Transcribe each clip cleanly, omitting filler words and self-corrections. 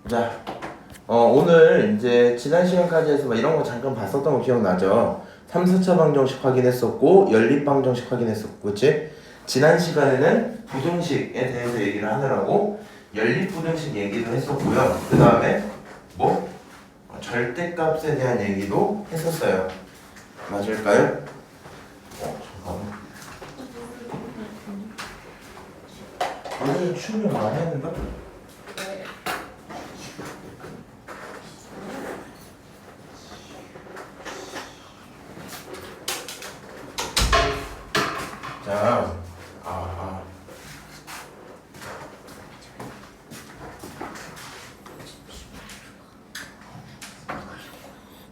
자, 오늘 이제 지난 시간까지 해서 막 이런 거 잠깐 봤었던 거 기억나죠? 3, 4차 방정식 확인했었고 연립 방정식 확인했었고, 그치? 지난 시간에는 부등식에 대해서 얘기를 하느라고 연립 부등식 얘기도 했었고요. 그 다음에 뭐? 절대값에 대한 얘기도 했었어요. 맞을까요? 잠깐만. 오늘 출력 많이 했는가? 자,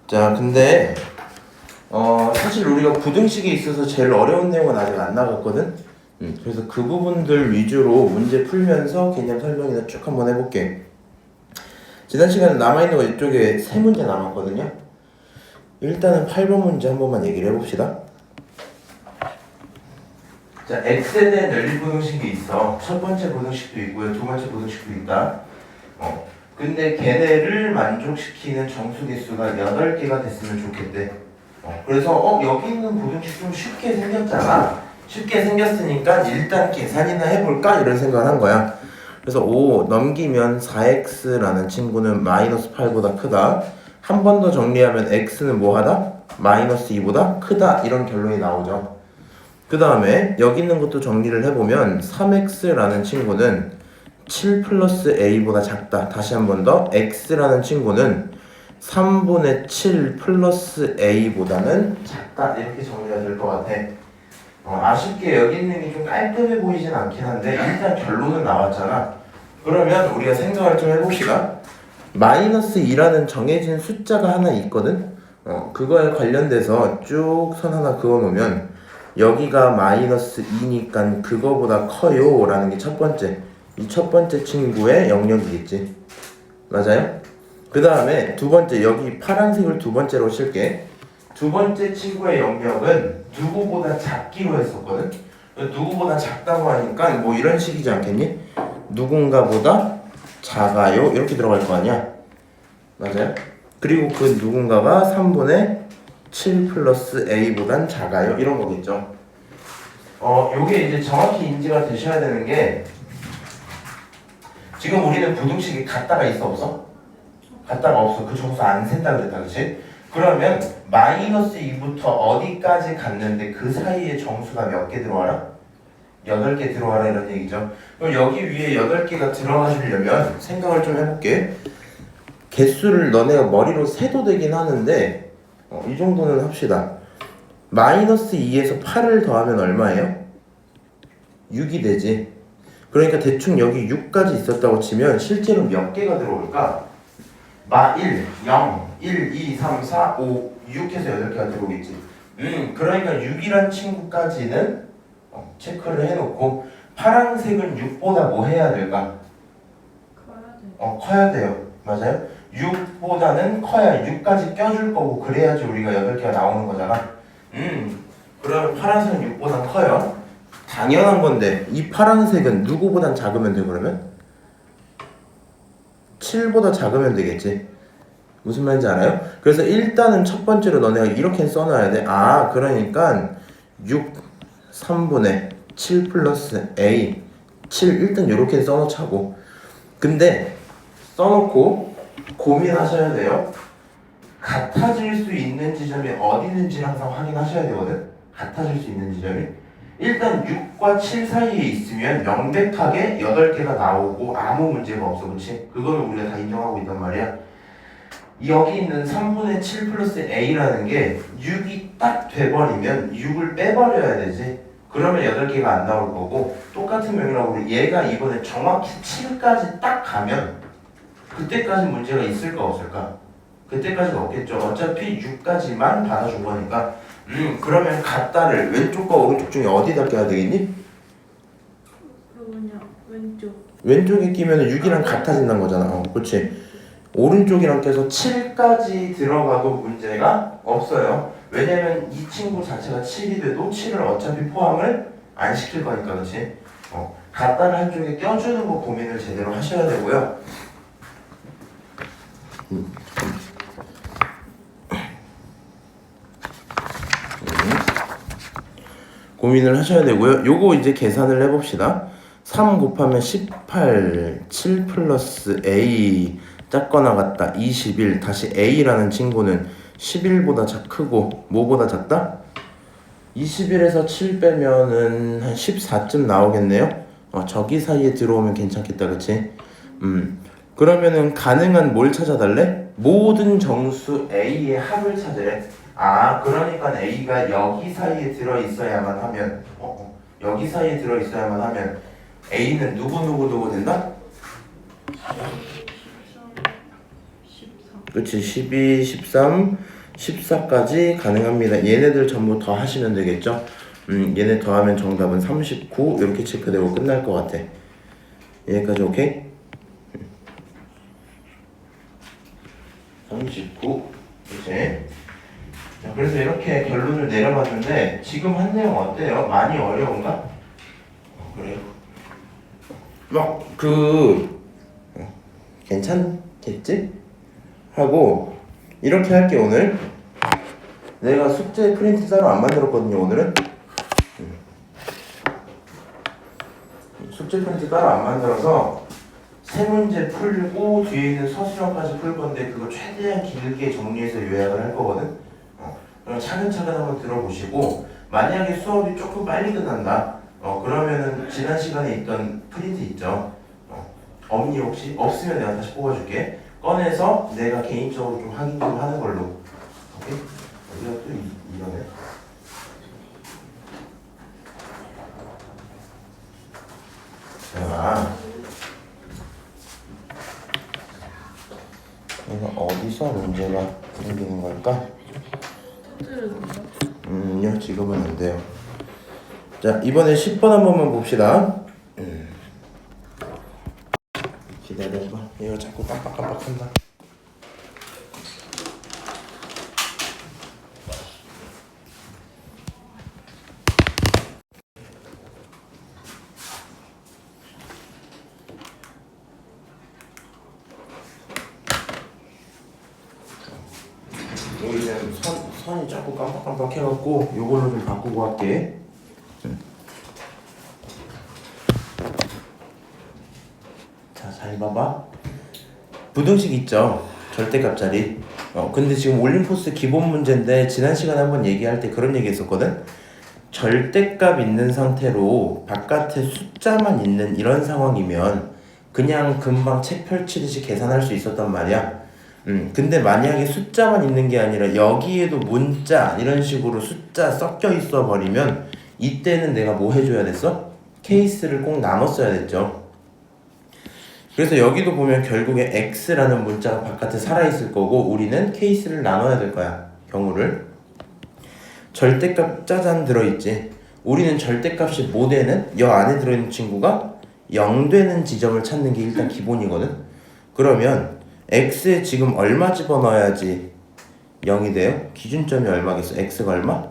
자, 근데 사실 우리가 부등식에 있어서 제일 어려운 내용은 아직 안 나갔거든. 그래서 그 부분들 위주로 문제 풀면서 개념 설명이나 쭉 한번 해볼게. 지난 시간에 남아있는 거 이쪽에 세 문제 남았거든요. 일단은 8번 문제 한 번만 얘기를 해봅시다. 자, x에 대한 연립 부등식이 있어. 첫 번째 부등식도 있고요, 두 번째 부등식도 있다. 근데 걔네를 만족시키는 정수 개수가 8개가 됐으면 좋겠대. 그래서 여기 있는 부등식 좀 쉽게 생겼잖아. 쉽게 생겼으니까 일단 계산이나 해볼까? 이런 생각을 한 거야. 그래서 5 넘기면 4x라는 친구는 마이너스 8보다 크다. 한 번 더 정리하면 x는 뭐하다? 마이너스 2보다 크다. 이런 결론이 나오죠. 그 다음에 여기 있는 것도 정리를 해보면 3x라는 친구는 7 플러스 a보다 작다. 다시 한 번 더, x라는 친구는 3분의 7 플러스 a보다는 작다. 이렇게 정리가 될 것 같아. 아쉽게 여기 있는 게 좀 깔끔해 보이진 않긴 한데 일단 결론은 나왔잖아. 그러면 우리가 생각을 좀 해봅시다. 마이너스 2라는 정해진 숫자가 하나 있거든. 그거에 관련돼서 쭉 선 하나 그어놓으면 여기가 마이너스 2니까 그거보다 커요 라는 게 첫 번째. 이 첫 번째 친구의 영역이겠지. 맞아요? 그 다음에 두 번째, 여기 파란색을 두 번째로 칠게. 두 번째 친구의 영역은 누구보다 작기로 했었거든. 누구보다 작다고 하니까 뭐 이런 식이지 않겠니? 누군가보다 작아요 이렇게 들어갈 거 아니야. 맞아요? 그리고 그 누군가가 3분의 7 플러스 a보단 작아요 이런 거겠죠. 요게 이제 정확히 인지가 되셔야 되는 게, 지금 우리는 부등식이 같다가 있어 없어? 같다가 없어. 그 정수 안 센다 그랬다, 그치? 그러면 마이너스 2부터 어디까지 갔는데 그 사이에 정수가 몇 개 들어와라? 8개 들어와라 이런 얘기죠. 그럼 여기 위에 8개가 들어가시려면 생각을 좀 해볼게. 개수를 너네가 머리로 세도 되긴 하는데 이 정도는 합시다. 마이너스 2에서 8을 더하면 얼마예요? 6이 되지. 그러니까 대충 여기 6까지 있었다고 치면 실제로 몇 개가 들어올까? 1, 0, 1, 2, 3, 4, 5, 6 해서 8개가 들어오겠지. 그러니까 6이란 친구까지는 체크를 해놓고, 파란색은 6보다 뭐 해야 될까? 커야 돼요. 맞아요? 6보다는 커야 6까지 껴줄 거고, 그래야지 우리가 8개가 나오는 거잖아. 그럼 파란색은 6보다 커요. 당연한 건데 이 파란색은 누구보단 작으면 돼. 그러면 7보다 작으면 되겠지. 무슨 말인지 알아요? 그래서 일단은 첫 번째로 너네가 이렇게 써놔야 돼. 그러니까 6 3분의 7 플러스 a 7 일단 이렇게 써놓자고. 근데 써놓고 고민하셔야 돼요. 같아질 수 있는 지점이 어디 있는지 항상 확인하셔야 되거든. 같아질 수 있는 지점이 일단 6과 7 사이에 있으면 명백하게 8개가 나오고 아무 문제가 없어. 그치? 그거는 우리가 다 인정하고 있단 말이야. 여기 있는 3분의 7 플러스 a라는 게 6이 딱 돼버리면 6을 빼버려야 되지. 그러면 8개가 안 나올 거고, 똑같은 명이라고 얘가 이번에 정확히 7까지 딱 가면 그때까지 문제가 있을까 없을까? 그때까지는 없겠죠. 어차피 6까지만 받아준 거니까. 그러면 같다를 왼쪽과 오른쪽 중에 어디다 껴야 되겠니? 왼쪽. 왼쪽에 끼면 6이랑 같아진다는 거잖아. 그렇지. 오른쪽이랑 껴서 7까지 들어가도 문제가 없어요. 왜냐면 이 친구 자체가 7이 돼도 7을 어차피 포함을 안 시킬 거니까, 그렇지? 같다를 한쪽에 껴주는 거 고민을 제대로 하셔야 되고요. 고민을 하셔야 되고요. 요거 이제 계산을 해봅시다. 3 곱하면 18, 7 플러스 A 작거나 같다 21, 다시 A라는 친구는 11보다 크고 뭐보다 작다? 21에서 7 빼면은 한 14쯤 나오겠네요. 저기 사이에 들어오면 괜찮겠다, 그치? 그러면은 가능한 뭘 찾아달래? 모든 정수 A의 합을 찾으래. 그러니까 A가 여기 사이에 들어있어야만 하면 여기 사이에 들어있어야만 하면 A는 누구 된다? 그치, 12, 13, 14까지 가능합니다. 얘네들 전부 더 하시면 되겠죠? 얘네 더하면 정답은 39 이렇게 체크되고 끝날 것 같아. 여기까지 오케이? 39 그치? 자, 그래서 이렇게 결론을 내려봤는데 지금 한 내용 어때요? 많이 어려운가? 그래요? 괜찮겠지? 하고 이렇게 할게. 오늘 내가 숙제 프린트 따로 안 만들었거든요. 오늘은 숙제 프린트 따로 안 만들어서 세 문제 풀고 뒤에 있는 서술형까지 풀 건데 그거 최대한 길게 정리해서 요약을 할 거거든. 그럼 차근차근 한번 들어보시고 만약에 수업이 조금 빨리 끝난다. 그러면은 지난 시간에 있던 프린트 있죠. 없니 혹시? 없으면 내가 다시 뽑아줄게. 꺼내서 내가 개인적으로 좀 확인 좀 하는 걸로. 오케이? 여기가 또 이러네. 자, 이거 어디서 문제가 생기는 걸까? 지금은 안 돼요. 자, 이번에 10번 한 번만 봅시다. 기다려봐. 이거 자꾸 깜빡깜빡한다. 여기 지금 선이 자꾸 깜빡깜빡 해갖고 요걸로 좀 바꾸고 할게. 자, 잘 봐봐. 부등식 있죠? 절대값짜리. 근데 지금 올림포스 기본 문제인데 지난 시간에 한번 얘기할 때 그런 얘기 했었거든? 절대값 있는 상태로 바깥에 숫자만 있는 이런 상황이면 그냥 금방 책 펼치듯이 계산할 수 있었단 말이야. 근데 만약에 숫자만 있는 게 아니라 여기에도 문자 이런 식으로 숫자 섞여 있어 버리면 이때는 내가 뭐 해줘야 됐어? 케이스를 꼭 나눴어야 됐죠. 그래서 여기도 보면 결국에 x라는 문자가 바깥에 살아있을 거고 우리는 케이스를 나눠야 될 거야. 경우를. 절대값 짜잔 들어있지. 우리는 절대값이 뭐 되는? 여 안에 들어있는 친구가 0 되는 지점을 찾는 게 일단 기본이거든. 그러면 x에 지금 얼마 집어넣어야지 0이 돼요? 기준점이 얼마겠어? x가 얼마?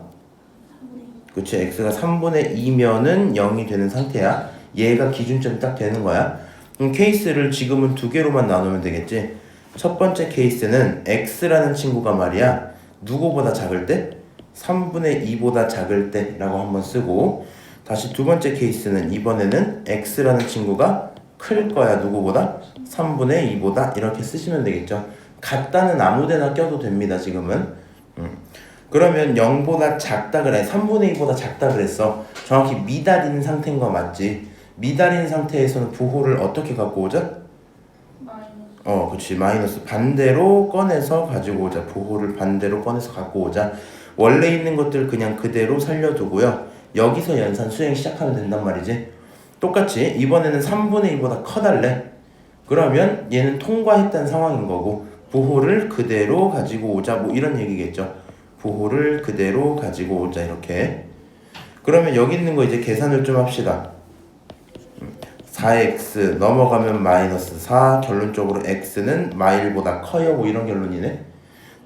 그치, x가 3분의 2면은 0이 되는 상태야. 얘가 기준점이 딱 되는 거야. 그럼 케이스를 지금은 두 개로만 나누면 되겠지. 첫 번째 케이스는 x라는 친구가 말이야 누구보다 작을 때? 3분의 2보다 작을 때 라고 한번 쓰고, 다시 두 번째 케이스는 이번에는 x라는 친구가 클 거야. 누구보다? 3분의 2보다. 이렇게 쓰시면 되겠죠. 같다는 아무데나 껴도 됩니다. 지금은. 그러면 0보다 작다 그래. 3분의 2보다 작다 그랬어. 정확히 미달인 상태인 거 맞지? 미달인 상태에서는 부호를 어떻게 갖고 오자? 그치. 마이너스. 반대로 꺼내서 가지고 오자. 부호를 반대로 꺼내서 갖고 오자. 원래 있는 것들 그냥 그대로 살려두고요. 여기서 연산 수행 시작하면 된단 말이지. 똑같이 이번에는 3분의 2보다 커달래. 그러면 얘는 통과했다는 상황인 거고 부호를 그대로 가지고 오자 뭐 이런 얘기겠죠. 부호를 그대로 가지고 오자 이렇게. 그러면 여기 있는 거 이제 계산을 좀 합시다. 4x 넘어가면 마이너스 4, 결론적으로 x는 마일보다 커요 뭐 이런 결론이네.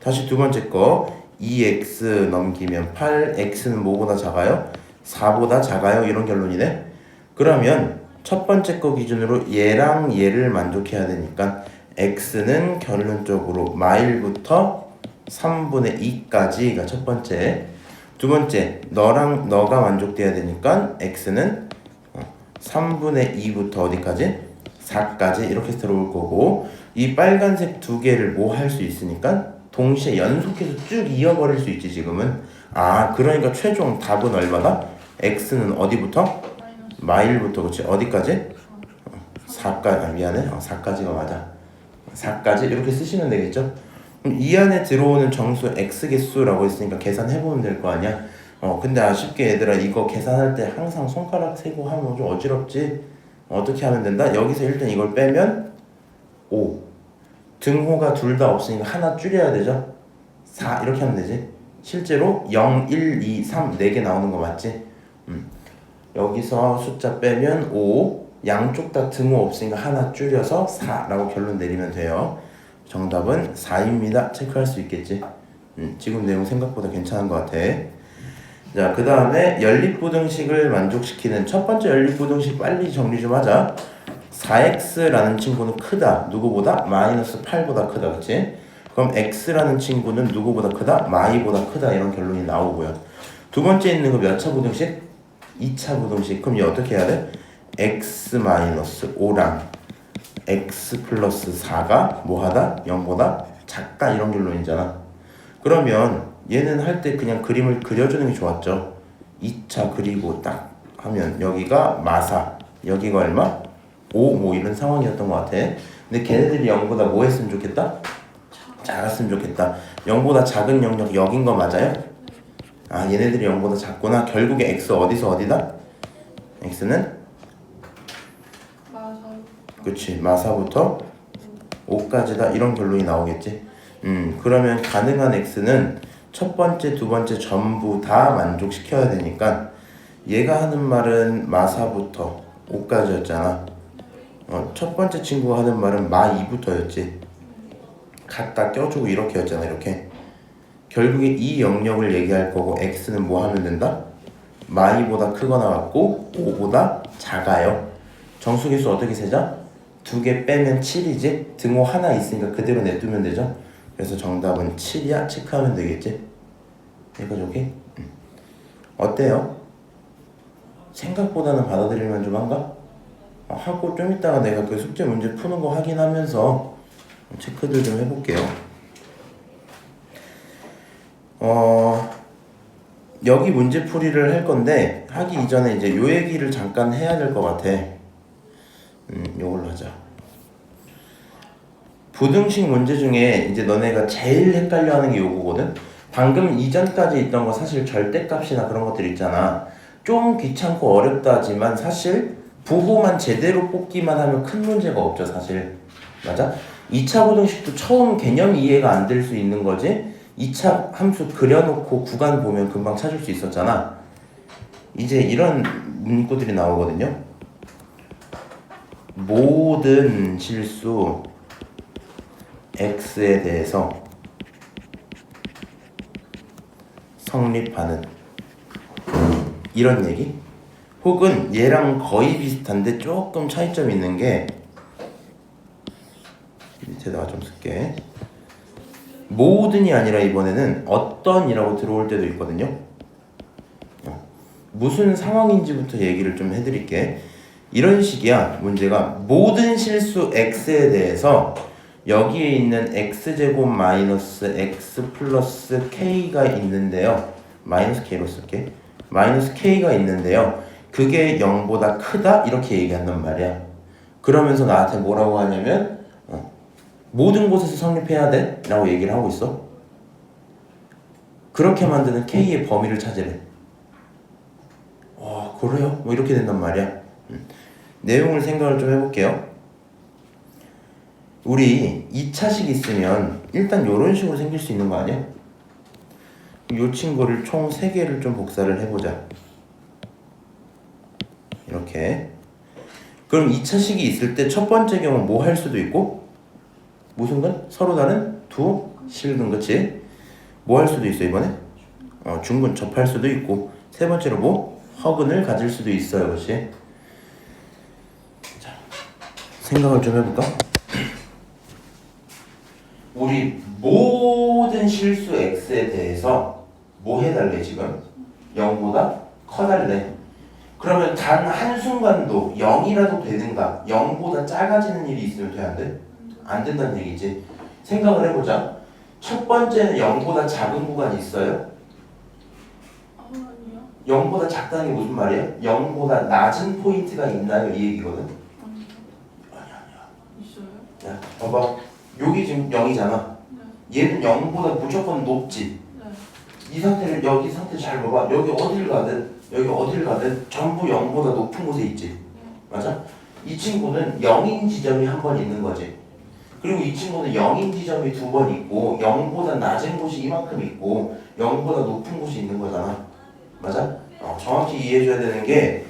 다시 두 번째 거 2x 넘기면 8, x는 뭐보다 작아요? 4보다 작아요 이런 결론이네. 그러면 첫 번째 거 기준으로 얘랑 얘를 만족해야 되니까 x는 결론적으로 마일부터 3분의 2까지가 첫 번째. 두 번째, 너가 만족돼야 되니까 x는 3분의 2부터 어디까지? 4까지 이렇게 들어올 거고, 이 빨간색 두 개를 뭐 할 수 있으니까 동시에 연속해서 쭉 이어버릴 수 있지 지금은. 그러니까 최종 답은 얼마다? x는 어디부터? 마일부터. 그치? 어디까지? 4까지. 미안해. 4까지가 맞아. 4까지 이렇게 쓰시면 되겠죠? 그럼 이 안에 들어오는 정수 x 개수라고 했으니까 계산해보면 될 거 아니야? 근데 아쉽게 얘들아, 이거 계산할 때 항상 손가락 세고 하면 좀 어지럽지? 어떻게 하면 된다? 여기서 일단 이걸 빼면 5. 등호가 둘 다 없으니까 하나 줄여야 되죠? 4 이렇게 하면 되지. 실제로 0, 1, 2, 3 4개 나오는 거 맞지? 여기서 숫자 빼면 5. 양쪽 다 등호 없으니까 하나 줄여서 4라고 결론 내리면 돼요. 정답은 4입니다. 체크할 수 있겠지? 지금 내용 생각보다 괜찮은 것 같아. 자, 그 다음에 연립부등식을 만족시키는 첫 번째 연립부등식 빨리 정리 좀 하자. 4x라는 친구는 크다. 누구보다? 마이너스 8보다 크다. 그치? 그럼 x라는 친구는 누구보다 크다? 마이보다 크다. 이런 결론이 나오고요. 두 번째 있는 거 몇 차 부등식? 2차 부등식. 그럼 얘 어떻게 해야 돼? x 마이너스 5랑 x 플러스 4가 뭐하다? 0보다 작다. 이런 결론이잖아. 그러면 얘는 할 때 그냥 그림을 그려주는 게 좋았죠. 2차 그리고 딱 하면 여기가 마사, 여기가 얼마? 5 뭐 이런 상황이었던 것 같아. 근데 걔네들이 0보다 뭐 했으면 좋겠다? 작았으면 좋겠다. 0보다 작은 영역 여긴 거 맞아요? 얘네들이 0보다 작구나. 결국에 x 어디서 어디다? x는? 그치, 마사부터 5까지다. 이런 결론이 나오겠지. 그러면 가능한 x는 첫 번째, 두 번째 전부 다 만족시켜야 되니까 얘가 하는 말은 마사부터 5까지였잖아. 첫 번째 친구가 하는 말은 마2부터였지. 갖다 껴주고 이렇게였잖아. 이렇게. 결국에 이 영역을 얘기할 거고 x는 뭐 하면 된다? 마2보다 크거나 같고 5보다 작아요. 정수계수 어떻게 세자? 2개 빼면 7이지? 등호 하나 있으니까 그대로 내두면 되죠? 그래서 정답은 7이야? 체크하면 되겠지? 이거 저기? 어때요? 생각보다는 받아들일만 좀 한가? 하고 좀 이따가 내가 그 숙제 문제 푸는 거 확인하면서 체크들 좀 해볼게요. 여기 문제 풀이를 할 건데 하기 이전에 이제 요 얘기를 잠깐 해야 될 것 같아. 요걸로 하자. 부등식 문제 중에 이제 너네가 제일 헷갈려하는 게 요거거든. 방금 이전까지 있던 거 사실 절대값이나 그런 것들 있잖아. 좀 귀찮고 어렵다지만 사실 부호만 제대로 뽑기만 하면 큰 문제가 없죠, 사실. 맞아? 2차 부등식도 처음 개념 이해가 안 될 수 있는 거지. 2차 함수 그려놓고 구간 보면 금방 찾을 수 있었잖아. 이제 이런 문구들이 나오거든요. 모든 실수 x에 대해서 성립하는 이런 얘기? 혹은 얘랑 거의 비슷한데 조금 차이점이 있는 게 밑에다가 좀 쓸게. 모든이 아니라 이번에는 어떤이라고 들어올 때도 있거든요. 무슨 상황인지부터 얘기를 좀 해드릴게. 이런 식이야. 문제가 모든 실수 x에 대해서 여기에 있는 x제곱 마이너스 x 플러스 k가 있는데요. 마이너스 k로 쓸게. 마이너스 k가 있는데요. 그게 0보다 크다? 이렇게 얘기한단 말이야. 그러면서 나한테 뭐라고 하냐면 모든 곳에서 성립해야 돼? 라고 얘기를 하고 있어. 그렇게 만드는 k의 범위를 찾으래. 그래요? 뭐 이렇게 된단 말이야. 내용을 생각을 좀 해볼게요. 우리 2차식 있으면 일단 이런 식으로 생길 수 있는 거 아니야? 이 친구를 총 3개를 좀 복사를 해보자. 이렇게. 그럼 2차식이 있을 때 첫 번째 경우 뭐 할 수도 있고 무슨 건? 서로 다른 두 실근. 그치? 뭐 할 수도 있어 이번에? 중근 접할 수도 있고 세 번째로 뭐? 허근을 가질 수도 있어요. 그치? 자, 생각을 좀 해볼까? 우리 모든 실수 x에 대해서 뭐 해달래 지금? 0보다 커달래. 그러면 단 한순간도 0이라도 되든가 0보다 작아지는 일이 있으면 돼 안 돼? 안 된다는 얘기지. 생각을 해보자. 첫 번째는 0보다 작은 구간이 있어요? 아니요. 0보다 작다는 게 무슨 말이야? 0보다 낮은 포인트가 있나요? 이 얘기거든. 아니야. 있어요? 야, 봐봐. 여기 지금 0이잖아. 네. 얘는 0보다 무조건 높지. 네. 이 상태를 여기 상태 잘 봐봐. 여기 어딜 가든 전부 0보다 높은 곳에 있지. 맞아? 이 친구는 0인 지점이 한 번 있는 거지. 그리고 이 친구는 0인 지점이 두 번 있고 0보다 낮은 곳이 이만큼 있고 0보다 높은 곳이 있는 거잖아. 맞아? 정확히 이해해줘야 되는 게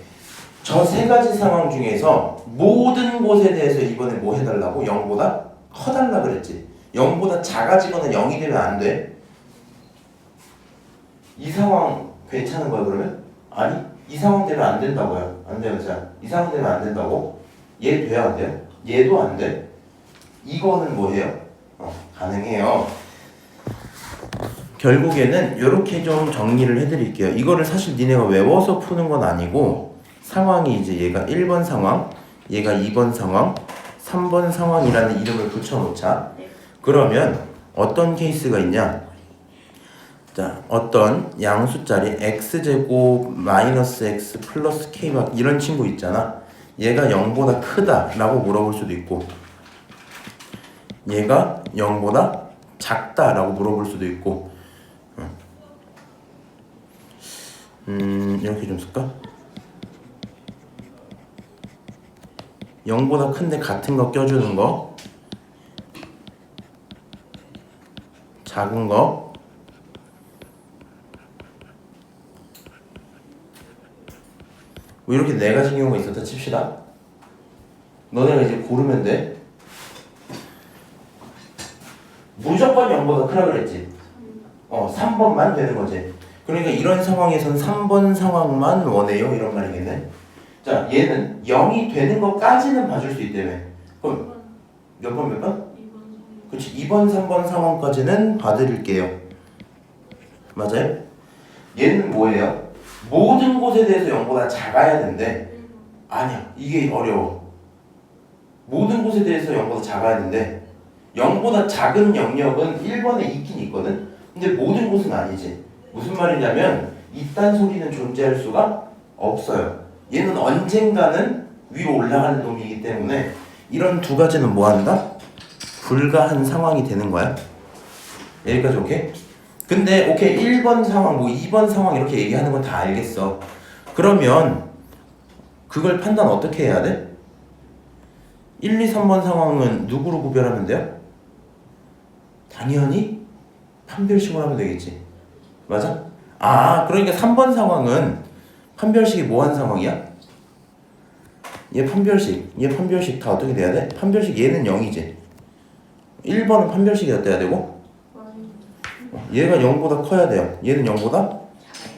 저 세 가지 상황 중에서 모든 곳에 대해서 이번에 뭐 해달라고? 0보다 커달라 그랬지. 0보다 작아지거나 0이 되면 안 돼. 이 상황 괜찮은 거야 그러면? 아니 이 상황 되면 안 된다고요. 안 돼요. 자, 이 상황 되면 안 된다고? 얘 돼야 안 돼요? 얘도 안 돼. 이거는 뭐예요? 가능해요. 결국에는 이렇게 좀 정리를 해드릴게요. 이거를 사실 니네가 외워서 푸는 건 아니고 상황이 이제 얘가 1번 상황, 얘가 2번 상황, 3번 상황이라는 이름을 붙여놓자. 그러면 어떤 케이스가 있냐? 자, 어떤 양수짜리 x제곱 마이너스 x 플러스 k 막 이런 친구 있잖아. 얘가 0보다 크다라고 물어볼 수도 있고 얘가 0보다 작다라고 물어볼 수도 있고 이렇게 좀 쓸까? 0보다 큰데 같은 거 껴주는 거 작은 거 뭐 이렇게 네 가지 경우가 있었다 칩시다. 너네가 이제 고르면 돼. 무조건 0보다 크라 그랬지. 3번만 되는 거지. 그러니까 이런 상황에선 3번 상황만 원해요 이런 말이겠네. 자, 얘는 0이 되는 것까지는 봐줄 수 있다며. 그럼 몇 번? 2번. 그렇지. 2번, 3번 상황까지는 봐드릴게요. 맞아요? 얘는 뭐예요? 모든 곳에 대해서 0보다 작아야 된대. 아니야. 이게 어려워. 모든 곳에 대해서 0보다 작아야 된대. 0보다 작은 영역은 1번에 있긴 있거든. 근데 모든 곳은 아니지. 무슨 말이냐면 이딴 소리는 존재할 수가 없어요. 얘는 언젠가는 위로 올라가는 놈이기 때문에 이런 두 가지는 뭐 한다? 불가한 상황이 되는 거야. 여기까지 오케이? 근데 오케이 1번 상황 뭐 2번 상황 이렇게 얘기하는 건 다 알겠어. 그러면 그걸 판단 어떻게 해야 돼? 1, 2, 3번 상황은 누구로 구별하면 돼요? 당연히 판별식으로 하면 되겠지. 맞아? 그러니까 3번 상황은 판별식이 뭐한 상황이야? 얘 판별식 다 어떻게 돼야 돼? 판별식 얘는 0이지. 1번은 판별식이 어때야 되고? 얘가 0보다 커야 돼요. 얘는 0보다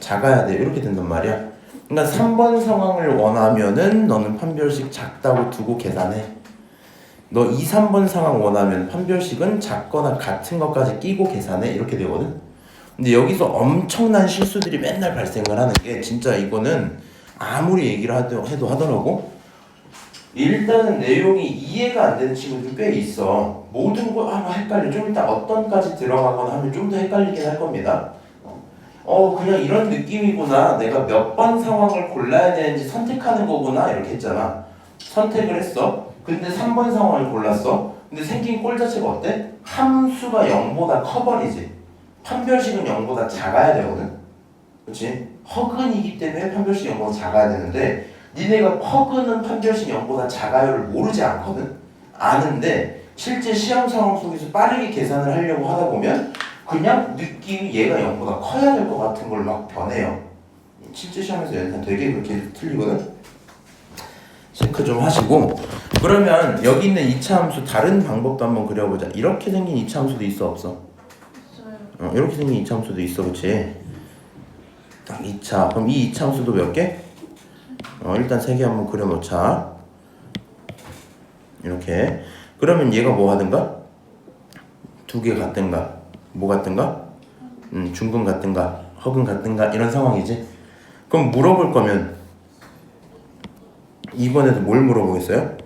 작아야 돼요. 이렇게 된단 말이야. 그러니까 3번 상황을 원하면은 너는 판별식 작다고 두고 계산해. 너 2, 3번 상황 원하면 판별식은 작거나 같은 것까지 끼고 계산해. 이렇게 되거든. 근데 여기서 엄청난 실수들이 맨날 발생을 하는 게 진짜 이거는 아무리 얘기를 해도 하더라고. 일단은 내용이 이해가 안 되는 친구들 꽤 있어. 모든 거 헷갈려. 좀 이따 어떤까지 들어가거나 하면 좀 더 헷갈리긴 할 겁니다. 그냥 이런 느낌이구나. 내가 몇 번 상황을 골라야 되는지 선택하는 거구나. 이렇게 했잖아. 선택을 했어. 근데 3번 상황을 골랐어. 근데 생긴 꼴 자체가 어때? 함수가 0보다 커버리지. 판별식은 0보다 작아야 되거든. 그렇지? 허근이기 때문에 판별식 0보다 작아야 되는데 니네가 허근은 판별식 0보다 작아요를 모르지 않거든. 아는데 실제 시험 상황 속에서 빠르게 계산을 하려고 하다 보면 그냥 느낌이 얘가 0보다 커야 될 것 같은 걸 막 변해요. 실제 시험에서 연산 되게 그렇게 틀리거든. 체크 좀 하시고. 그러면 여기 있는 2차 함수 다른 방법도 한번 그려보자. 이렇게 생긴 2차 함수도 있어 없어? 있어요. 이렇게 생긴 2차 함수도 있어. 그치? 딱 2차. 그럼 이 2차 함수도 몇 개? 일단 3개 한번 그려놓자. 이렇게. 그러면 얘가 뭐 하든가? 두 개 같든가 뭐 같든가 중근 같든가 허근 같든가 이런 상황이지. 그럼 물어볼 거면 이번에도 뭘 물어보겠어요?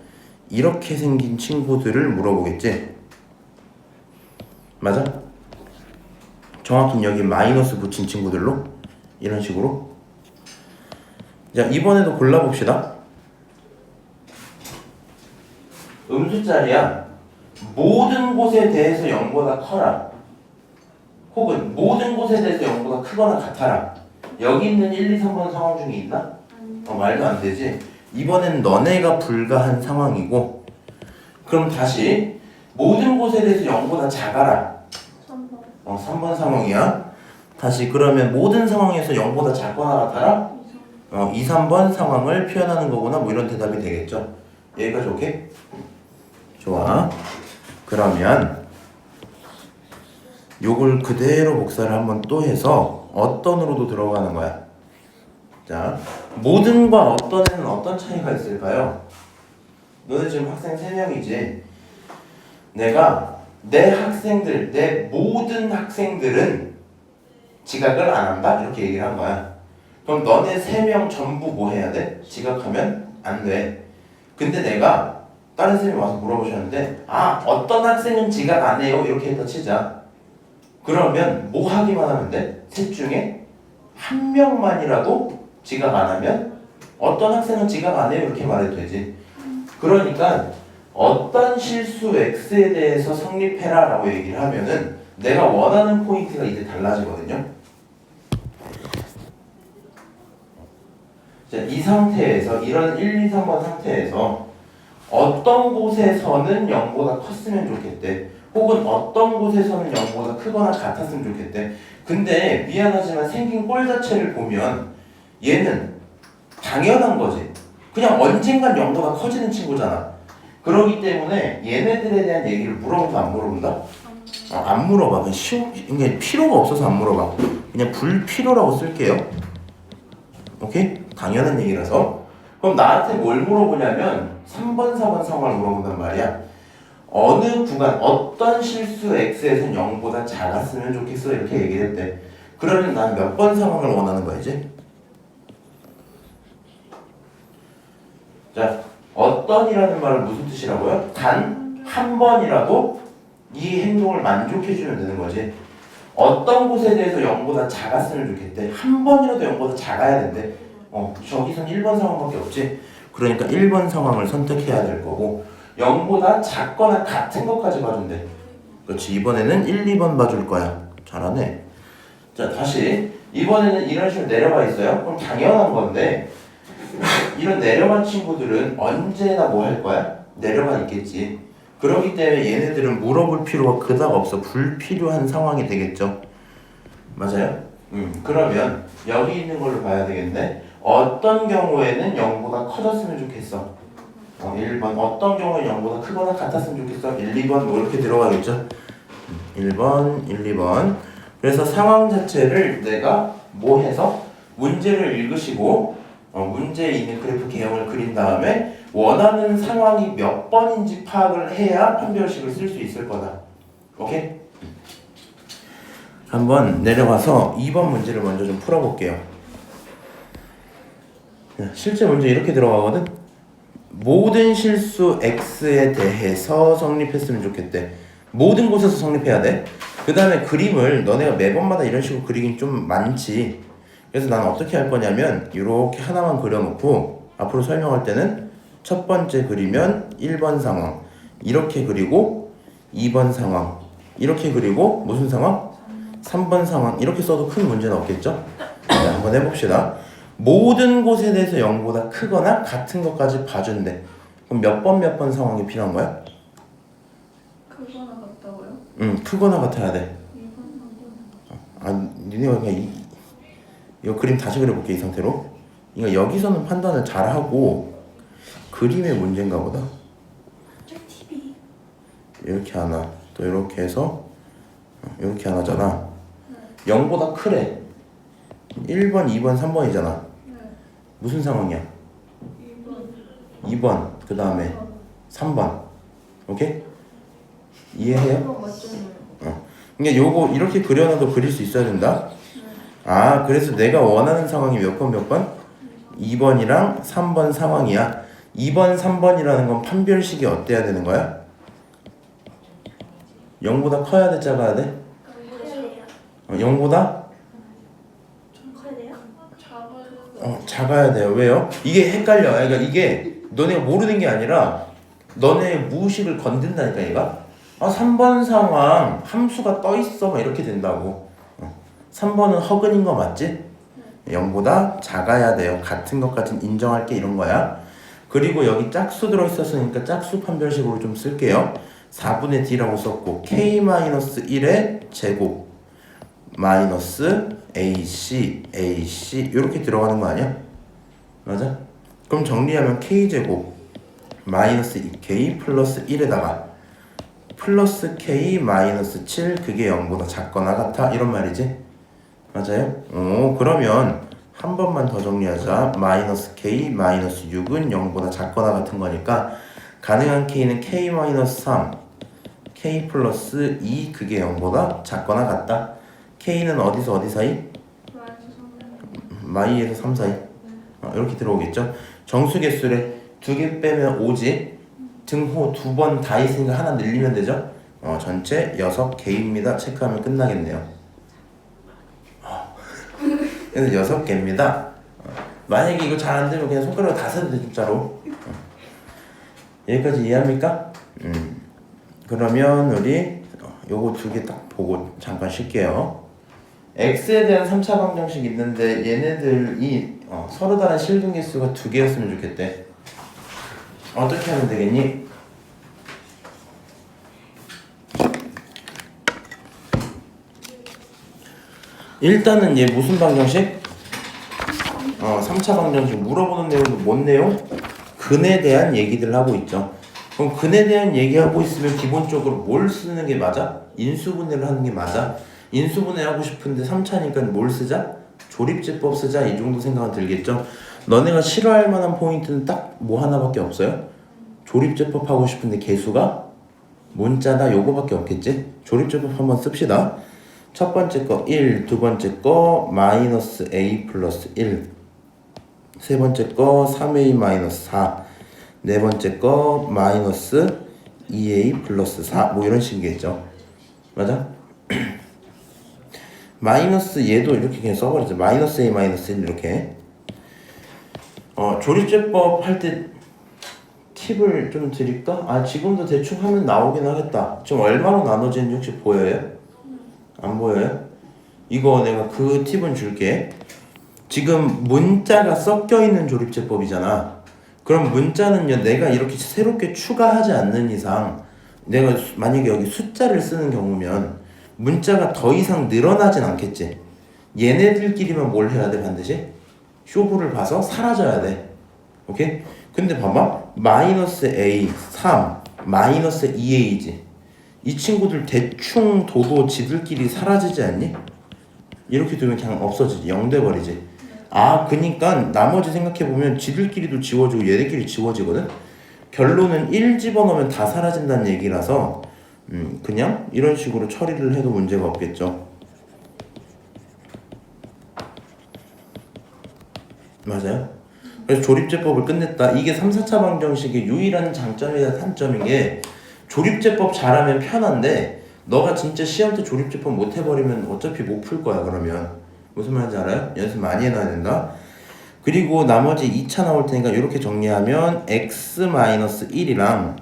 이렇게 생긴 친구들을 물어보겠지. 맞아? 정확히 여기 마이너스 붙인 친구들로 이런 식으로. 자, 이번에도 골라봅시다. 음수짜리야. 모든 곳에 대해서 0보다 커라. 혹은 모든 곳에 대해서 0보다 크거나 같아라. 여기 있는 1, 2, 3번 상황 중에 있나? 말도 안 되지. 이번엔 너네가 불가한 상황이고, 그럼 다시 모든 곳에 대해서 0보다 작아라. 3번. 3번 상황이야. 다시 그러면 모든 상황에서 0보다 작거나 같아라? 2, 3번 상황을 표현하는 거구나. 뭐 이런 대답이 되겠죠. 여기까지 오케이? 좋아. 그러면 요걸 그대로 복사를 한번 또 해서 어떤으로도 들어가는 거야. 자, 모든과 어떤에는 어떤 차이가 있을까요? 너네 지금 학생 3명이지. 내가 내 학생들, 내 모든 학생들은 지각을 안 한다? 이렇게 얘기를 한 거야. 그럼 너네 3명 전부 뭐 해야 돼? 지각하면 안 돼. 근데 내가 다른 선생님이 와서 물어보셨는데 어떤 학생은 지각 안 해요? 이렇게 했다 치자. 그러면 뭐 하기만 하면 돼? 셋 중에 한 명만이라도 지각 안 하면 어떤 학생은 지각 안 해요? 이렇게 말해도 되지. 그러니까 어떤 실수 X에 대해서 성립해라 라고 얘기를 하면은 내가 원하는 포인트가 이제 달라지거든요. 자, 이 상태에서 이런 1, 2, 3번 상태에서 어떤 곳에서는 0보다 컸으면 좋겠대. 혹은 어떤 곳에서는 0보다 크거나 같았으면 좋겠대. 근데 미안하지만 생긴 꼴 자체를 보면 얘는 당연한 거지. 그냥 언젠간 0보다 커지는 친구잖아. 그렇기 때문에 얘네들에 대한 얘기를 물어본다 안 물어본다? 안 물어봐. 그냥 필요가 없어서 안 물어봐. 그냥 불필요라고 쓸게요. 오케이? 당연한 얘기라서. 그럼 나한테 뭘 물어보냐면 3번, 4번 상황을 물어본단 말이야. 어느 구간, 어떤 실수 X에선 0보다 작았으면 좋겠어 이렇게 얘기를 했대. 그러면 난 몇 번 상황을 원하는 거야 이제? 자, 어떤이라는 말은 무슨 뜻이라고요? 단 한 번이라도 이 행동을 만족해주면 되는 거지. 어떤 곳에 대해서 0보다 작았으면 좋겠대. 한 번이라도 0보다 작아야 된대. 저기선 1번 상황밖에 없지. 그러니까 1번 상황을 선택해야 될 거고 0보다 작거나 같은 것까지 봐준대. 그렇지. 이번에는 1, 2번 봐줄 거야. 잘하네. 자, 다시 이번에는 이런 식으로 내려가 있어요. 그럼 당연한 건데 이런 내려간 친구들은 언제나 뭐 할 거야? 내려가 있겠지. 그렇기 때문에 얘네들은 물어볼 필요가 그닥 없어. 불필요한 상황이 되겠죠. 맞아요? 그러면 여기 있는 걸로 봐야 되겠네. 어떤 경우에는 0보다 커졌으면 좋겠어. 1번. 어떤 경우에 0보다 크거나 같았으면 좋겠어. 1, 2번 뭐 이렇게 들어가겠죠. 1번, 1, 2번. 그래서 상황 자체를 내가 뭐 해서 문제를 읽으시고 문제에 있는 그래프 개형을 그린 다음에 원하는 상황이 몇 번인지 파악을 해야 판별식을 쓸 수 있을 거다. 오케이? 한번 내려가서 2번 문제를 먼저 좀 풀어볼게요. 실제 문제 이렇게 들어가거든. 모든 실수 X에 대해서 성립했으면 좋겠대. 모든 곳에서 성립해야 돼. 그 다음에 그림을 너네가 매번마다 이런 식으로 그리긴 좀 많지. 그래서 난 어떻게 할 거냐면 이렇게 하나만 그려놓고 앞으로 설명할 때는 첫 번째 그리면 1번 상황 이렇게 그리고 2번 상황 이렇게 그리고 무슨 상황? 3번 상황 이렇게 써도 큰 문제는 없겠죠? 자, 한번 해봅시다. 모든 곳에 대해서 0보다 크거나 같은 것까지 봐준대. 그럼 몇 번 상황이 필요한 거야? 크거나 같다고요? 크거나 같아야 돼. 2번, 3번. 니네가 그냥 이거 그림 다시 그려볼게. 이 상태로. 그러니까 여기서는 판단을 잘하고 그림의 문제인가 보다. TV. 이렇게 하나 또 이렇게 해서 이렇게 하나잖아. 0보다 크래. 1번, 2번, 3번이잖아. 네. 무슨 상황이야? 2번. 2번 그 다음에 3번. 오케이? 이해해요? 3번 맞잖아요. 그러니까 요거 이렇게 그려놔도 그릴 수 있어야 된다. 아, 그래서 내가 원하는 상황이 몇 번? 2번이랑 3번 상황이야. 2번, 3번이라는 건 판별식이 어때야 되는 거야? 0보다 커야 돼, 작아야 돼? 커야 돼요. 0보다? 좀 커야 돼요? 작아야 돼요. 왜요? 이게 헷갈려. 그러니까 이게 너네가 모르는 게 아니라 너네 무의식을 건든다니까 얘가. 3번 상황 함수가 떠 있어 막 이렇게 된다고. 3번은 허근인 거 맞지? 0보다 작아야 돼요. 같은 것 같은 인정할게 이런 거야. 그리고 여기 짝수 들어있었으니까 짝수 판별식으로 좀 쓸게요. 4분의 d라고 썼고 k-1의 제곱 마이너스 ac 이렇게 들어가는 거 아니야? 맞아? 그럼 정리하면 k제곱 마이너스 2k 플러스 1에다가 플러스 k 마이너스 7 그게 0보다 작거나 같아 이런 말이지? 맞아요? 그러면 한 번만 더 정리하자. 마이너스 k 마이너스 6은 0보다 작거나 같은 거니까 가능한 k는 k 마이너스 3 k 플러스 2 그게 0보다 작거나 같다. k는 어디서 어디 사이? 마이에서 3 사이. 이렇게 들어오겠죠. 정수개수래. 2개 빼면 5지. 등호 2번 다 있으니까 하나 늘리면 되죠. 전체 6개입니다. 체크하면 끝나겠네요. 그래서 6개입니다. 만약에 이거 잘 안 되면 그냥 손가락으로 다 써도 돼, 진짜로. 여기까지 이해합니까? 그러면 우리 요거 2개 딱 보고 잠깐 쉴게요. x에 대한 3차 방정식 있는데 얘네들이 서로 다른 실근계수가 2개였으면 좋겠대. 어떻게 하면 되겠니? 일단은 얘 무슨 방정식? 3차 방정식 물어보는 내용도 뭔 내용? 근에 대한 얘기들 하고 있죠. 그럼 근에 대한 얘기하고 있으면 기본적으로 뭘 쓰는 게 맞아? 인수분해를 하는 게 맞아? 인수분해 하고 싶은데 3차니까 뭘 쓰자? 조립제법 쓰자 이 정도 생각은 들겠죠? 너네가 싫어할 만한 포인트는 딱 뭐 하나밖에 없어요? 조립제법 하고 싶은데 개수가 문자다 요거밖에 없겠지? 조립제법 한번 씁시다. 첫 번째 거 1, 두 번째 거 마이너스 a 플러스 1, 세 번째 거 3a 마이너스 4, 네 번째 거 마이너스 2a 플러스 4 뭐 이런 식이겠죠. 맞아? 마이너스 얘도 이렇게 그냥 써버리죠. 마이너스 a 마이너스 1 이렇게. 조립제법 할 때 팁을 좀 드릴까? 지금도 대충 하면 나오긴 하겠다. 지금 얼마로 나눠지는지 혹시 보여요? 안 보여요? 이거 내가 그 팁은 줄게. 지금 문자가 섞여 있는 조립제법이잖아. 그럼 문자는요, 내가 이렇게 새롭게 추가하지 않는 이상, 내가 만약에 여기 숫자를 쓰는 경우면 문자가 더 이상 늘어나진 않겠지. 얘네들끼리만 뭘 해야 돼, 반드시? 쇼부를 봐서 사라져야 돼. 오케이? 근데 봐봐. 마이너스 a 3 마이너스 2a지. 이 친구들 대충 둬도 지들끼리 사라지지 않니? 이렇게 두면 그냥 없어지지. 0 돼버리지. 그니까 나머지 생각해보면 지들끼리도 지워지고 얘네끼리 지워지거든? 결론은 1 집어넣으면 다 사라진다는 얘기라서 그냥 이런 식으로 처리를 해도 문제가 없겠죠. 맞아요? 그래서 조립제법을 끝냈다. 이게 3, 4차 방정식의 유일한 장점이나 단점인 게 조립제법 잘하면 편한데 너가 진짜 시험 때 조립제법 못 해버리면 어차피 못 풀 거야. 그러면 무슨 말인지 알아요? 연습 많이 해놔야 된다. 그리고 나머지 2차 나올 테니까 이렇게 정리하면 x-1이랑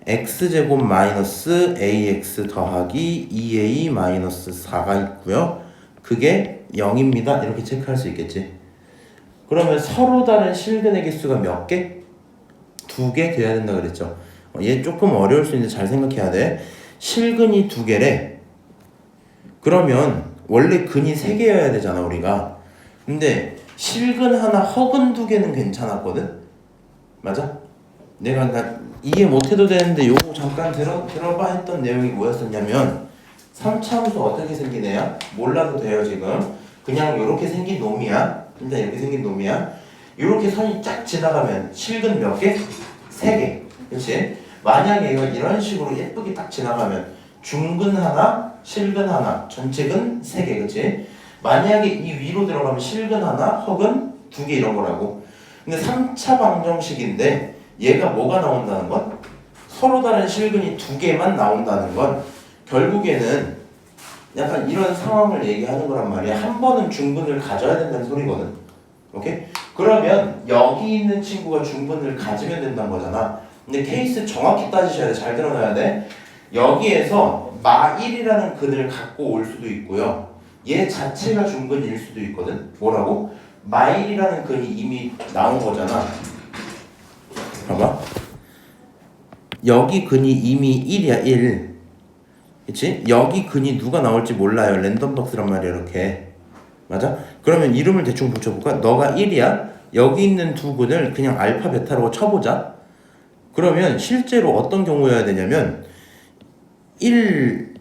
x제곱 마이너스 ax 더하기 2a 마이너스 4가 있고요. 그게 0입니다. 이렇게 체크할 수 있겠지. 그러면 서로 다른 실근의 개수가 몇 개? 2개 돼야 된다 그랬죠. 얘 조금 어려울 수 있는데 잘 생각해야 돼. 실근이 2개래. 그러면 원래 근이 3개여야 되잖아 우리가. 근데 실근 하나 허근 2개는 괜찮았거든? 맞아? 내가 이해 못해도 되는데 요거 잠깐 들어봐 했던 내용이 뭐였었냐면 3차함수 어떻게 생긴 애야? 몰라도 돼요 지금. 그냥 요렇게 생긴 놈이야. 일단 이렇게 생긴 놈이야. 요렇게 선이 쫙 지나가면 실근 몇 개? 3개. 그렇지? 만약에 얘가 이런 식으로 예쁘게 딱 지나가면 중근 하나, 실근 하나, 전체근 3개, 그치? 만약에 이 위로 들어가면 실근 하나, 허근 2개 이런 거라고. 근데 3차 방정식인데 얘가 뭐가 나온다는 건? 서로 다른 실근이 2개만 나온다는 건 결국에는 약간 이런 상황을 얘기하는 거란 말이야. 한 번은 중근을 가져야 된다는 소리거든. 오케이? 그러면 여기 있는 친구가 중근을 가지면 된다는 거잖아. 근데 케이스 정확히 따지셔야 돼. 잘 들어놔야 돼. 여기에서 마1이라는 근을 갖고 올 수도 있고요. 얘 자체가 중근일 수도 있거든. 뭐라고? 마1이라는 근이 이미 나온 거잖아. 봐봐. 여기 근이 이미 1이야, 1. 그치? 여기 근이 누가 나올지 몰라요. 랜덤 박스란 말이야, 이렇게. 맞아? 그러면 이름을 대충 붙여볼까? 너가 1이야. 여기 있는 두 근을 그냥 알파, 베타로 쳐보자. 그러면 실제로 어떤 경우여야 되냐면 1,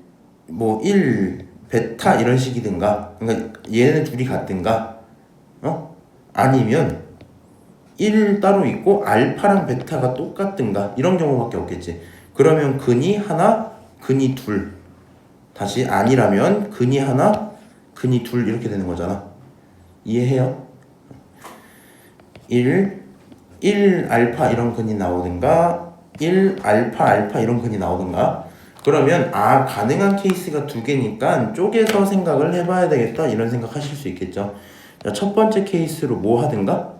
1, 베타 이런 식이든가, 그러니까 얘네 둘이 같든가, 아니면 1 따로 있고 알파랑 베타가 똑같든가 이런 경우밖에 없겠지. 그러면 근이 하나, 근이 둘. 다시 아니라면 근이 하나, 근이 둘 이렇게 되는 거잖아. 이해해요? 1 알파 이런 근이 나오든가 1 알파 알파 이런 근이 나오든가. 그러면 가능한 케이스가 2개니까 쪼개서 생각을 해봐야 되겠다 이런 생각하실 수 있겠죠. 자, 첫 번째 케이스로 뭐 하든가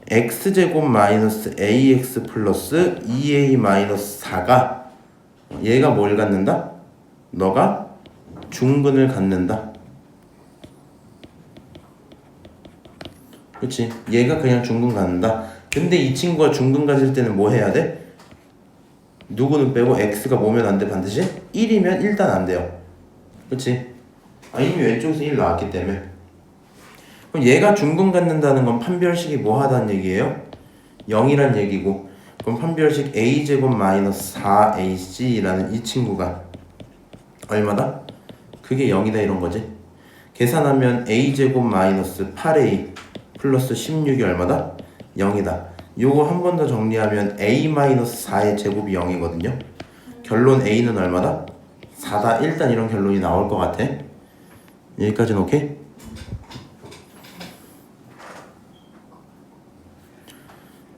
x제곱 마이너스 ax 플러스 2a 마이너스 4가 얘가 뭘 갖는다? 너가 중근을 갖는다. 그렇지? 얘가 그냥 중근 갖는다. 근데 이 친구가 중근 가질 때는 뭐 해야 돼? 누구는 빼고 x가 뭐면 안 돼? 반드시 1이면 일단 안 돼요. 그렇지? 이미 왼쪽에서 1 나왔기 때문에. 그럼 얘가 중근 갖는다는 건 판별식이 뭐 하다는 얘기예요? 0이란 얘기고. 그럼 판별식 a제곱 마이너스 4ac라는 이 친구가 얼마다? 그게 0이다 이런 거지. 계산하면 a제곱 마이너스 8a 플러스 16이 얼마다? 0이다. 요거 한 번 더 정리하면 a 마이너스 4의 제곱이 0이거든요. 결론 a는 얼마다? 4다. 일단 이런 결론이 나올 것 같아. 여기까지는 오케이?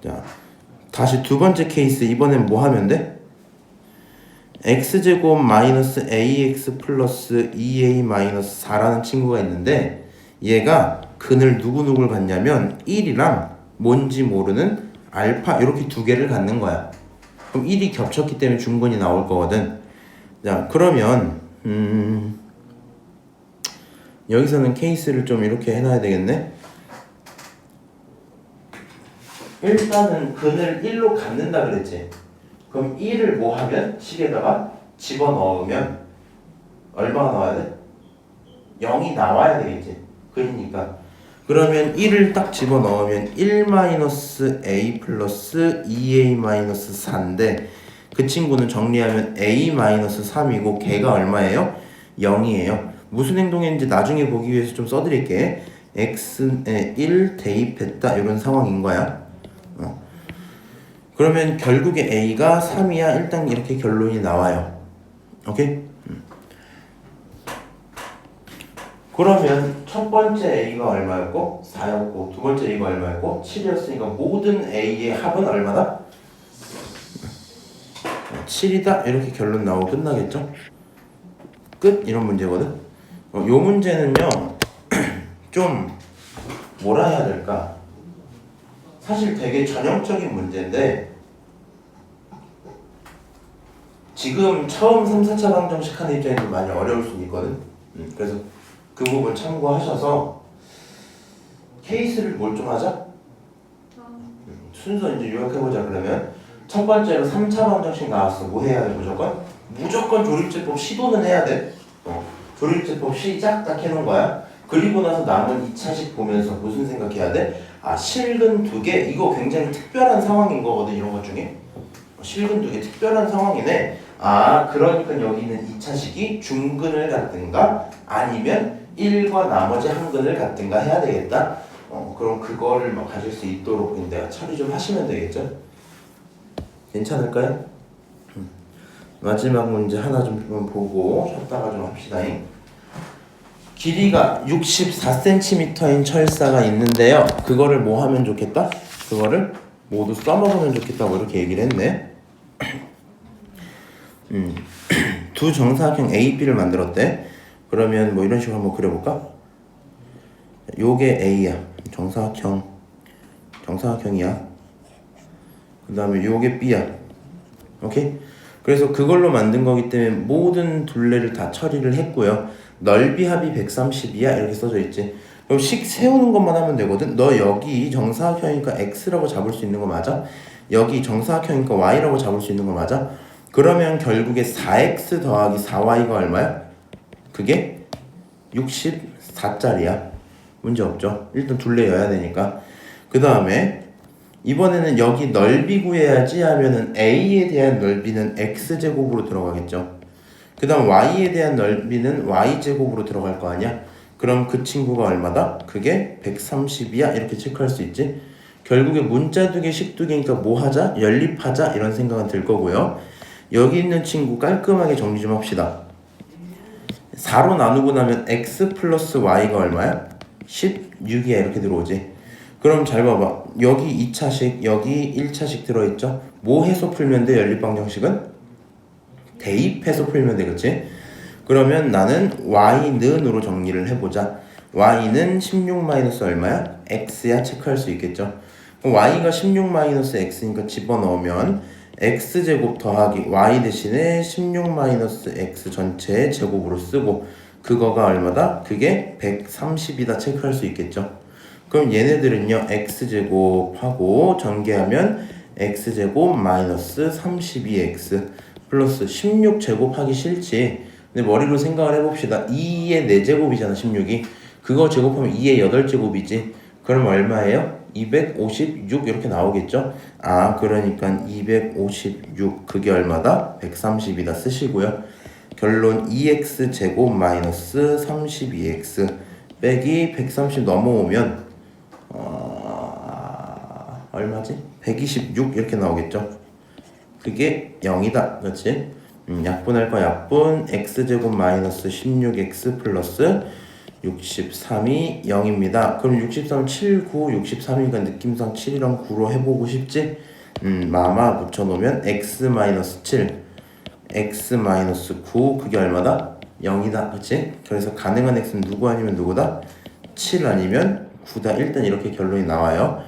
자, 다시 두 번째 케이스. 이번엔 뭐 하면 돼? x제곱 마이너스 ax 플러스 2a 마이너스 4라는 친구가 있는데 얘가 근을 누구누구를 갖냐면 1이랑 뭔지 모르는 알파 이렇게 2개를 갖는 거야. 그럼 1이 겹쳤기 때문에 중근이 나올 거거든. 자, 그러면 여기서는 케이스를 좀 이렇게 해놔야 되겠네. 일단은 근을 1로 갖는다 그랬지. 그럼 1을 뭐 하면? 식에다가 집어넣으면 얼마가 나와야 돼? 0이 나와야 되겠지. 근이니까. 그러면 1을 딱 집어넣으면 1-a 플러스 2a-4인데 그 친구는 정리하면 a-3이고 걔가 얼마예요? 0이에요. 무슨 행동인지 나중에 보기 위해서 좀 써드릴게. x에 1 대입했다 이런 상황인 거야. 그러면 결국에 a가 3이야. 일단 이렇게 결론이 나와요. 오케이? 그러면 첫 번째 a가 얼마였고 4였고 두 번째 a가 얼마였고 7이었으니까 모든 a의 합은 얼마다? 7이다. 이렇게 결론 나오고 끝나겠죠? 끝? 이런 문제거든. 요 문제는요 좀 뭐라 해야 될까? 사실 되게 전형적인 문제인데 지금 처음 3, 4차 방정식 하는 입장에서 많이 어려울 수 있거든. 그래서 그 부분 참고하셔서 케이스를 뭘 좀 하자? 순서 이제 요약해보자. 그러면 첫 번째로 3차 방정식 나왔어. 뭐 해야 돼 무조건? 무조건 조립제법 시도는 해야 돼. 조립제법 시작 딱 해놓은 거야. 그리고 나서 남은 2차식 보면서 무슨 생각해야 돼? 실근 2개? 이거 굉장히 특별한 상황인 거거든. 이런 것 중에 실근 2개 특별한 상황이네. 그러니까 여기 있는 2차식이 중근을 갖든가 아니면 1과 나머지 한 근을 갖든가 해야 되겠다. 그럼 그거를 가질 수 있도록 내가 처리 좀 하시면 되겠죠? 괜찮을까요? 마지막 문제 하나 좀 보고 쉬었다가 좀 합시다. 길이가 64cm인 철사가 있는데요. 그거를 뭐 하면 좋겠다? 그거를 모두 써먹으면 좋겠다고 이렇게 얘기를 했네. 두 정사각형 A, B를 만들었대. 그러면 뭐 이런 식으로 한번 그려볼까? 요게 A야. 정사각형이야. 그 다음에 요게 B야. 오케이? 그래서 그걸로 만든 거기 때문에 모든 둘레를 다 처리를 했고요. 넓이 합이 130이야 이렇게 써져 있지. 그럼 식 세우는 것만 하면 되거든. 너 여기 정사각형이니까 x라고 잡을 수 있는 거 맞아? 여기 정사각형이니까 y라고 잡을 수 있는 거 맞아? 그러면 결국에 4x 더하기 4y가 얼마야? 그게 64짜리야. 문제 없죠. 일단 둘레여야 되니까. 그 다음에 이번에는 여기 넓이 구해야지 하면은 a에 대한 넓이는 x제곱으로 들어가겠죠. 그 다음 y에 대한 넓이는 y제곱으로 들어갈 거 아니야? 그럼 그 친구가 얼마다? 그게 130이야? 이렇게 체크할 수 있지. 결국에 문자 두 개, 식 두 개니까 뭐 하자? 연립하자? 이런 생각은 들 거고요. 여기 있는 친구 깔끔하게 정리 좀 합시다. 4로 나누고 나면 x 플러스 y가 얼마야? 16이야 이렇게 들어오지. 그럼 잘 봐봐. 여기 2차식, 여기 1차식 들어있죠? 뭐 해서 풀면 돼? 연립방정식은? 대입해서 풀면 되겠지? 그러면 나는 y는으로 정리를 해보자. y는 16 마이너스 얼마야? x야 체크할 수 있겠죠? 그럼 y가 16 마이너스 x니까 집어넣으면 x제곱 더하기 y 대신에 16 마이너스 x 전체의 제곱으로 쓰고 그거가 얼마다? 그게 130이다 체크할 수 있겠죠? 그럼 얘네들은요 x제곱하고 전개하면 x제곱 마이너스 32x 플러스 16제곱 하기 싫지. 근데 머리로 생각을 해봅시다. 2의 4제곱이잖아 16이. 그거 제곱하면 2의 8제곱이지. 그럼 얼마예요? 256 이렇게 나오겠죠? 아 그러니까 256 그게 얼마다? 130이다 쓰시고요. 결론 2x제곱 마이너스 32x 빼기 130 넘어오면 얼마지? 126 이렇게 나오겠죠? 그게 0이다. 그렇지? 약분할 거 약분 x제곱 마이너스 16x 플러스 63이 0입니다. 그럼 63, 7, 9, 63이니까 느낌상 7이랑 9로 해보고 싶지? 마마 붙여놓으면 x 마이너스 7 x 마이너스 9 그게 얼마다? 0이다. 그렇지? 그래서 가능한 x는 누구 아니면 누구다? 7 아니면 9다. 일단 이렇게 결론이 나와요.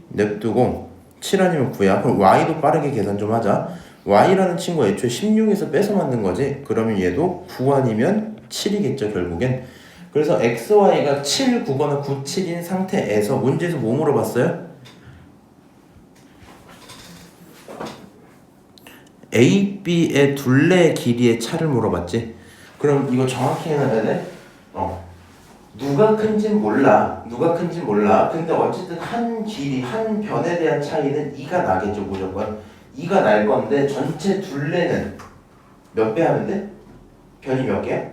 냅두고 7 아니면 9야. 그럼 y도 빠르게 계산 좀 하자. y라는 친구가 애초에 16에서 뺏어 만든 거지. 그러면 얘도 9 아니면 7이겠죠 결국엔. 그래서 xy가 7, 9거나 9, 7인 상태에서 문제에서 뭐 물어봤어요? A, B의 둘레 길이의 차를 물어봤지. 그럼 이거 정확히 해놔야 돼. 누가 큰진 몰라. 근데 어쨌든 한 길이, 한 변에 대한 차이는 2가 나겠죠 무조건. 2가 날 건데 전체 둘레는 몇 배 하면 돼? 변이 몇 개야?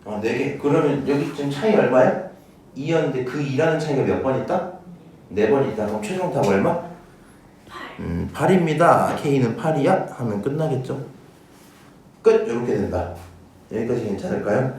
4개. 그러면 여기 지금 차이 얼마야? 2였는데 그 2라는 차이가 몇 번 있다? 4번 있다. 그럼 최종 답 얼마? 8입니다. K는 8이야? 하면 끝나겠죠? 끝! 이렇게 된다. 여기까지 괜찮을까요?